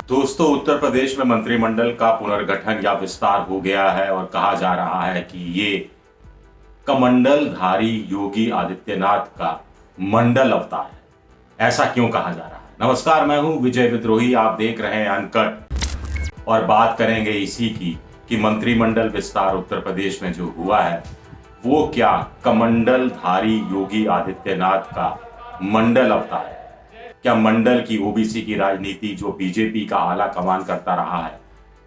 दोस्तों, उत्तर प्रदेश में मंत्रिमंडल का पुनर्गठन या विस्तार हो गया है और कहा जा रहा है कि ये कमंडलधारी योगी आदित्यनाथ का मंडल अवतार है। ऐसा क्यों कहा जा रहा है? नमस्कार, मैं हूं विजय विद्रोही। आप देख रहे हैं अनकट और बात करेंगे इसी की कि मंत्रिमंडल विस्तार उत्तर प्रदेश में जो हुआ है वो क्या कमंडलधारी योगी आदित्यनाथ का मंडल अवतार है? क्या मंडल की ओबीसी की राजनीति जो बीजेपी का आला कमान करता रहा है,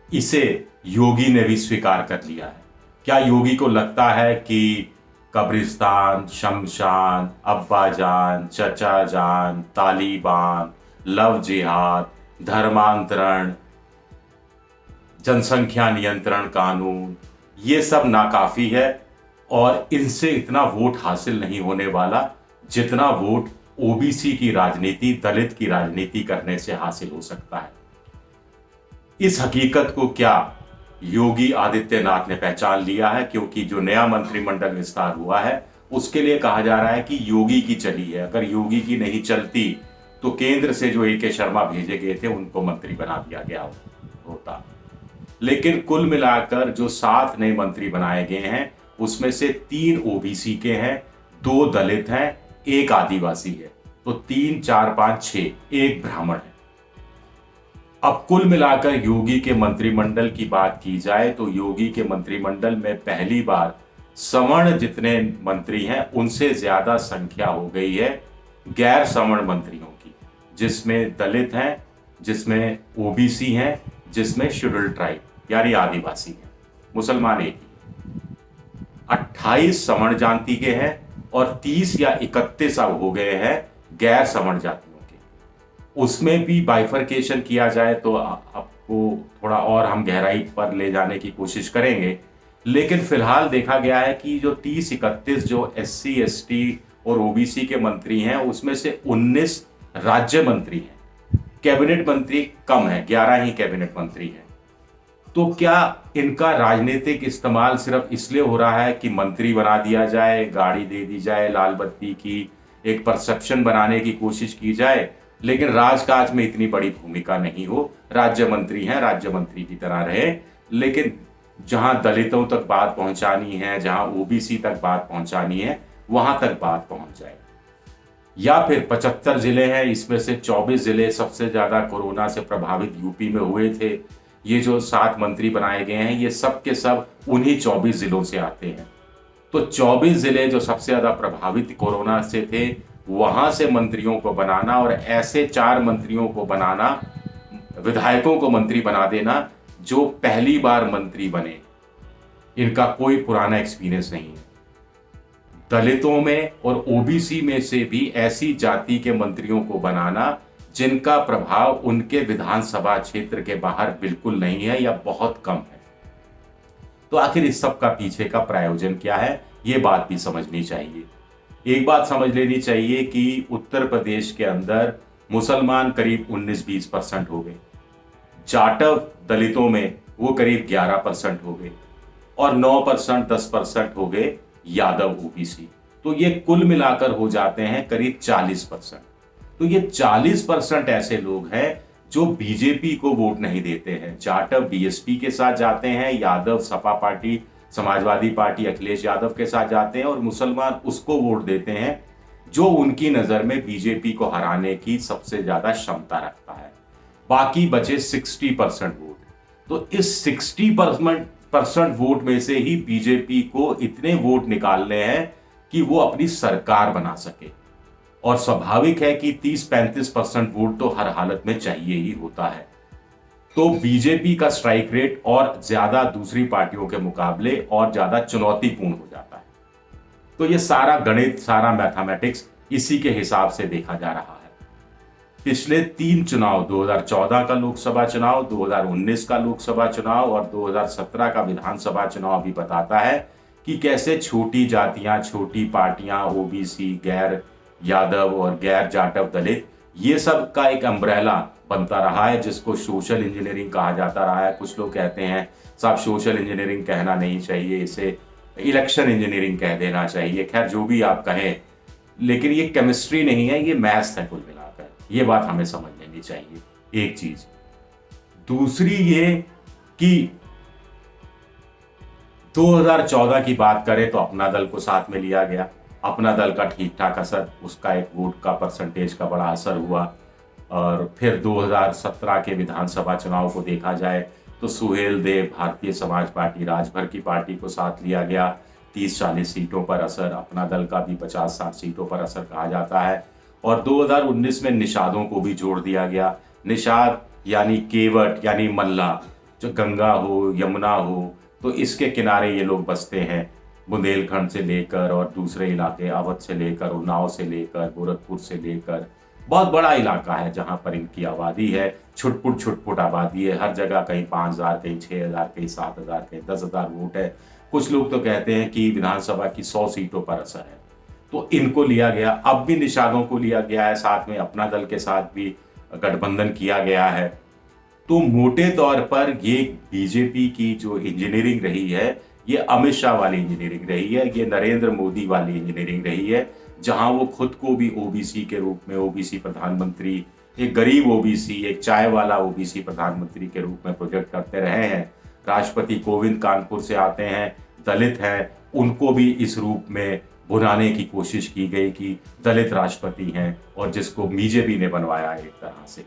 इसे योगी ने भी स्वीकार कर लिया है? क्या योगी को लगता है कि कब्रिस्तान, शमशान, अब्बाजान, चचा जान, तालिबान, लव जिहाद, धर्मांतरण, जनसंख्या नियंत्रण कानून, ये सब नाकाफी है और इनसे इतना वोट हासिल नहीं होने वाला जितना वोट ओबीसी की राजनीति, दलित की राजनीति करने से हासिल हो सकता है? इस हकीकत को क्या योगी आदित्यनाथ ने पहचान लिया है? क्योंकि जो नया मंत्रिमंडल विस्तार हुआ है उसके लिए कहा जा रहा है कि योगी की चली है। अगर योगी की नहीं चलती तो केंद्र से जो ए.के. शर्मा भेजे गए थे उनको मंत्री बना दिया गया होता। लेकिन कुल मिलाकर जो 7 नए मंत्री बनाए गए हैं उसमें से 3 ओबीसी के हैं, 2 दलित हैं, 1 आदिवासी है। तो 3, 4, 5, 6, 1 ब्राह्मण है। अब कुल मिलाकर योगी के मंत्रिमंडल की बात की जाए तो योगी के मंत्रिमंडल में पहली बार सवर्ण जितने मंत्री हैं उनसे ज्यादा संख्या हो गई है गैर सवर्ण मंत्रियों की, जिसमें दलित हैं, जिसमें ओबीसी हैं, जिसमें शेड्यूल्ड ट्राइब यानी आदिवासी हैं। मुसलमान एक ही। 28 सवर्ण जाति के हैं और 30 या 31 अब हो गए हैं गैर सवर्ण जातियों के। उसमें भी बाइफरकेशन किया जाए तो आपको थोड़ा और हम गहराई पर ले जाने की कोशिश करेंगे। लेकिन फिलहाल देखा गया है कि जो 30-31 जो एससी, एसटी और ओबीसी के मंत्री हैं उसमें से 19 राज्य मंत्री हैं। कैबिनेट मंत्री कम है, 11 ही कैबिनेट मंत्री हैं। तो क्या इनका राजनीतिक इस्तेमाल सिर्फ इसलिए हो रहा है कि मंत्री बना दिया जाए, गाड़ी दे दी जाए, लाल बत्ती की एक परसेप्शन बनाने की कोशिश की जाए, लेकिन राजकाज में इतनी बड़ी भूमिका नहीं हो? राज्य मंत्री हैं, राज्य मंत्री की तरह रहे, लेकिन जहां दलितों तक बात पहुंचानी है, जहां ओबीसी तक बात पहुंचानी है, वहां तक बात पहुंच जाए। या फिर 75 जिले हैं, इसमें से 24 जिले सबसे ज्यादा कोरोना से प्रभावित यूपी में हुए थे। ये जो 7 मंत्री बनाए गए हैं ये सब के सब उन्हीं 24 जिलों से आते हैं। तो 24 जिले जो सबसे ज्यादा प्रभावित कोरोना से थे वहां से मंत्रियों को बनाना और ऐसे 4 मंत्रियों को बनाना, विधायकों को मंत्री बना देना जो पहली बार मंत्री बने, इनका कोई पुराना एक्सपीरियंस नहीं है। दलितों में और ओबीसी में से भी ऐसी जाति के मंत्रियों को बनाना जिनका प्रभाव उनके विधानसभा क्षेत्र के बाहर बिल्कुल नहीं है या बहुत कम है। तो आखिर इस सब का पीछे का प्रायोजन क्या है, ये बात भी समझनी चाहिए। एक बात समझ लेनी चाहिए कि उत्तर प्रदेश के अंदर मुसलमान करीब 19-20% हो गए, जाटव दलितों में वो करीब 11% हो गए और 9%, 10% हो गए यादव ओबीसी। तो ये कुल मिलाकर हो जाते हैं करीब 40%। तो ये 40% ऐसे लोग हैं जो बीजेपी को वोट नहीं देते हैं। जाटव बीएसपी के साथ जाते हैं, यादव सपा पार्टी, समाजवादी पार्टी अखिलेश यादव के साथ जाते हैं और मुसलमान उसको वोट देते हैं जो उनकी नजर में बीजेपी को हराने की सबसे ज्यादा क्षमता रखता है। बाकी बचे 60% वोट। तो इस 60% वोट में से ही बीजेपी को इतने वोट निकालने हैं कि वो अपनी सरकार बना सके। और स्वाभाविक है कि 30-35% वोट तो हर हालत में चाहिए ही होता है। तो बीजेपी का स्ट्राइक रेट और ज्यादा दूसरी पार्टियों के मुकाबले और ज्यादा चुनौतीपूर्ण हो जाता है। तो ये सारा गणित, सारा मैथमेटिक्स इसी के हिसाब से देखा जा रहा है। पिछले 3 चुनाव, 2014 का लोकसभा चुनाव, 2019 का लोकसभा चुनाव और 2017 का विधानसभा चुनाव भी बताता है कि कैसे छोटी जातियां, छोटी पार्टियां, ओबीसी, गैर यादव और गैर जाटव दलित, ये सब का एक अम्ब्रेला बनता रहा है जिसको सोशल इंजीनियरिंग कहा जाता रहा है। कुछ लोग कहते हैं साहब सोशल इंजीनियरिंग कहना नहीं चाहिए, इसे इलेक्शन इंजीनियरिंग कह देना चाहिए। खैर जो भी आप कहें, लेकिन ये केमिस्ट्री नहीं है, ये मैथ्स है कुल मिलाकर। ये बात हमें समझ लेनी चाहिए। एक चीज, दूसरी ये कि 2014 की बात करें तो अपना दल को साथ में लिया गया। अपना दल का ठीक ठाक असर, उसका एक वोट का परसेंटेज का बड़ा असर हुआ। और फिर 2017 के विधानसभा चुनाव को देखा जाए तो सुहेल देव, भारतीय समाज पार्टी, राजभर की पार्टी को साथ लिया गया। 30-40 सीटों पर असर, अपना दल का भी 50-60 सीटों पर असर कहा जाता है। और 2019 में निषादों को भी जोड़ दिया गया। निषाद यानी केवट यानी मल्ला, जो गंगा हो यमुना हो तो इसके किनारे ये लोग बसते हैं। बुंदेलखंड से लेकर और दूसरे इलाके, अवध से लेकर, उन्नाव से लेकर, गोरखपुर से लेकर, बहुत बड़ा इलाका है जहां पर इनकी आबादी है। छुटपुट आबादी है हर जगह, कहीं 5,000, कहीं 6,000, कहीं 7,000, कहीं 10,000 वोट है। कुछ लोग तो कहते हैं कि विधानसभा की 100 सीटों पर असर है। तो इनको लिया गया, अब भी निषादों को लिया गया है, साथ में अपना दल के साथ भी गठबंधन किया गया है। तो मोटे तौर पर ये बीजेपी की जो इंजीनियरिंग रही है, ये अमित शाह वाली इंजीनियरिंग रही है, ये नरेंद्र मोदी वाली इंजीनियरिंग रही है, जहां वो खुद को भी ओबीसी के रूप में, ओबीसी प्रधानमंत्री, एक गरीब ओबीसी, एक चाय वाला ओबीसी प्रधानमंत्री के रूप में प्रोजेक्ट करते रहे हैं। राष्ट्रपति कोविंद कानपुर से आते हैं, दलित हैं, उनको भी इस रूप में बुलाने की कोशिश की गई कि दलित राष्ट्रपति हैं, और जिसको बीजेपी ने बनवाया एक तरह से।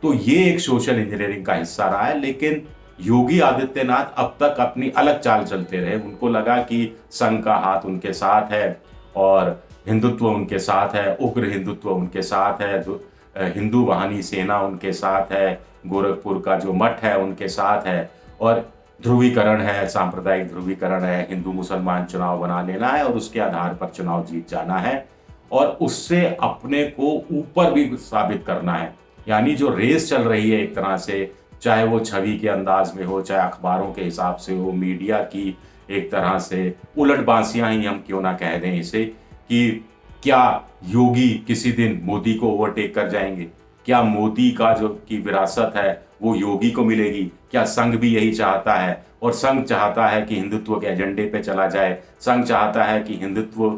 तो ये एक सोशल इंजीनियरिंग का हिस्सा रहा है। लेकिन योगी आदित्यनाथ अब तक अपनी अलग चाल चलते रहे। उनको लगा कि संघ का हाथ उनके साथ है और हिंदुत्व उनके साथ है, उग्र हिंदुत्व उनके साथ है, हिंदू वाहिनी सेना उनके साथ है, गोरखपुर का जो मठ है उनके साथ है, और ध्रुवीकरण है, सांप्रदायिक ध्रुवीकरण है, हिंदू मुसलमान चुनाव बना लेना है और उसके आधार पर चुनाव जीत जाना है और उससे अपने को ऊपर भी साबित करना है। यानी जो रेस चल रही है एक तरह से, चाहे वो छवि के अंदाज में हो, चाहे अखबारों के हिसाब से हो, मीडिया की एक तरह से उलट बांसियां ही हम क्यों ना कह दें इसे, कि क्या योगी किसी दिन मोदी को ओवरटेक कर जाएंगे? क्या मोदी का जो की विरासत है वो योगी को मिलेगी? क्या संघ भी यही चाहता है? और संघ चाहता है कि हिंदुत्व के एजेंडे पे चला जाए, संघ चाहता है कि हिंदुत्व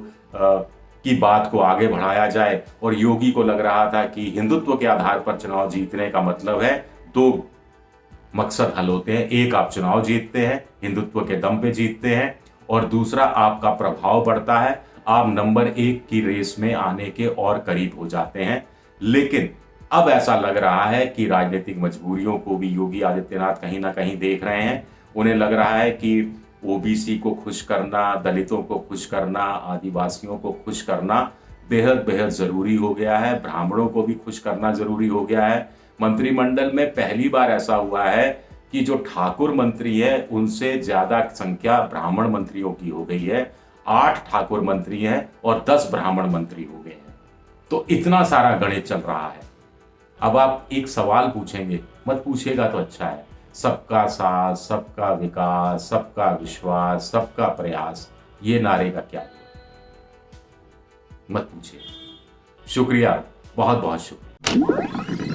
की बात को आगे बढ़ाया जाए, और योगी को लग रहा था कि हिंदुत्व के आधार पर चुनाव जीतने का मतलब है दो मकसद हल होते हैं। एक, आप चुनाव जीतते हैं, हिंदुत्व के दम पे जीतते हैं, और दूसरा, आपका प्रभाव बढ़ता है, आप नंबर 1 की रेस में आने के और करीब हो जाते हैं। लेकिन अब ऐसा लग रहा है कि राजनीतिक मजबूरियों को भी योगी आदित्यनाथ कहीं ना कहीं देख रहे हैं। उन्हें लग रहा है कि ओबीसी को खुश करना, दलितों को खुश करना, आदिवासियों को खुश करना बेहद बेहद जरूरी हो गया है, ब्राह्मणों को भी खुश करना जरूरी हो गया है। मंत्रिमंडल में पहली बार ऐसा हुआ है कि जो ठाकुर मंत्री है उनसे ज्यादा संख्या ब्राह्मण मंत्रियों की हो गई है। 8 ठाकुर मंत्री हैं और 10 ब्राह्मण मंत्री हो गए हैं। तो इतना सारा गणित चल रहा है। अब आप एक सवाल पूछेंगे, मत पूछिएगा तो अच्छा है, सबका साथ, सबका विकास, सबका विश्वास, सबका प्रयास, ये नारे का क्या हुआ? मत पूछिए। शुक्रिया, बहुत बहुत शुक्रिया।